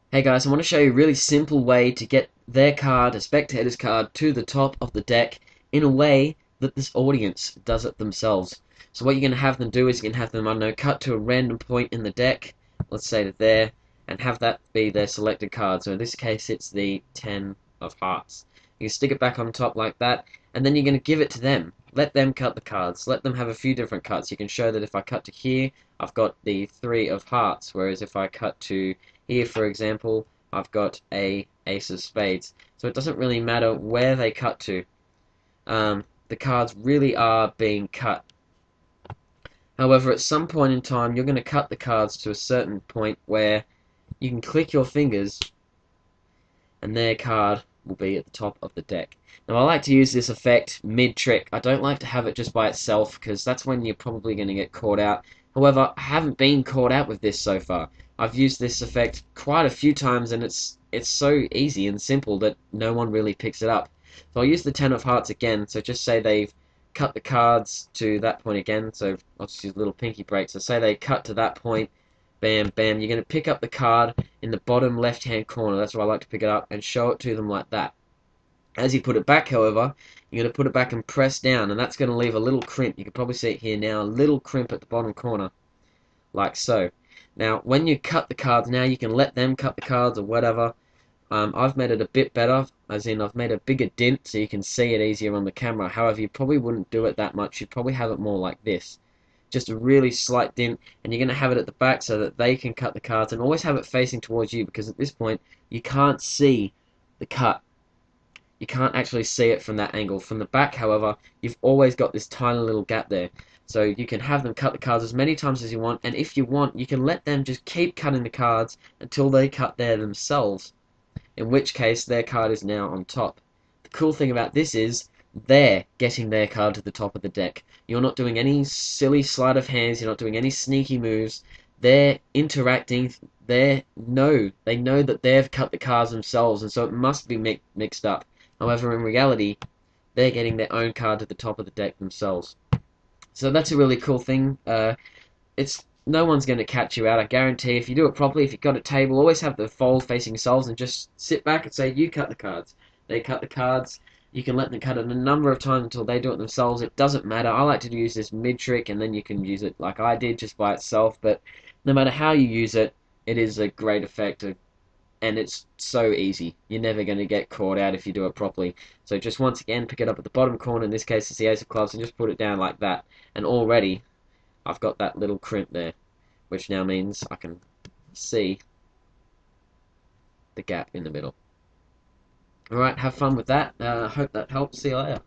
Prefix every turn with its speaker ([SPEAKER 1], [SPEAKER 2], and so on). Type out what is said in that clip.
[SPEAKER 1] Hey guys, I want to show you a really simple way to get their card, a spectator's card, to the top of the deck in a way that this audience does it themselves. So what you're going to have them do is you're going to have them, I don't know, cut to a random point in the deck, let's say to there, and have that be their selected card. So in this case it's the 10 of hearts. You stick it back on top like that, and then you're going to give it to them. Let them cut the cards. Let them have a few different cuts. You can show that if I cut to here, I've got the 3 of hearts, whereas if I cut to here, for example, I've got a ace of spades. So it doesn't really matter where they cut to. The cards really are being cut. However, at some point in time, you're going to cut the cards to a certain point where you can click your fingers and their card will be at the top of the deck. Now, I like to use this effect mid-trick. I don't like to have it just by itself because that's when you're probably going to get caught out. However, I haven't been caught out with this so far. I've used this effect quite a few times and it's so easy and simple that no one really picks it up. So I'll use the 10 of hearts again. So just say they've cut the cards to that point again. So I'll just use a little pinky break. So say they cut to that point. Bam, bam. You're going to pick up the card in the bottom left-hand corner. That's where I like to pick it up and show it to them like that. As you put it back, however, you're going to put it back and press down, and that's going to leave a little crimp. You can probably see it here now, a little crimp at the bottom corner, like so. Now, when you cut the cards now, you can let them cut the cards or whatever. I've made it a bit better, as in I've made a bigger dent so you can see it easier on the camera. However, you probably wouldn't do it that much. You'd probably have it more like this. Just a really slight dent, and you're going to have it at the back so that they can cut the cards, and always have it facing towards you because at this point you can't see the cut. You can't actually see it from that angle. From the back, however, you've always got this tiny little gap there. So you can have them cut the cards as many times as you want, and if you want, you can let them just keep cutting the cards until they cut there themselves, in which case their card is now on top. The cool thing about this is they're getting their card to the top of the deck. You're not doing any silly sleight of hands, you're not doing any sneaky moves. They're interacting, they know that they've cut the cards themselves, and so it must be mixed up. However, in reality, they're getting their own card to the top of the deck themselves. So that's a really cool thing. It's no one's going to catch you out. I guarantee. If you do it properly, if you've got a table, always have the fold facing yourselves and just sit back and say, "You cut the cards." They cut the cards. You can let them cut it a number of times until they do it themselves. It doesn't matter. I like to use this mid trick, and then you can use it like I did, just by itself. But no matter how you use it, it is a great effect, and it's so easy. You're never going to get caught out if you do it properly. So just once again, pick it up at the bottom corner. In this case, it's the ace of clubs, and just put it down like that. And already, I've got that little crimp there, which now means I can see the gap in the middle. Alright, have fun with that. Hope that helps. See you later.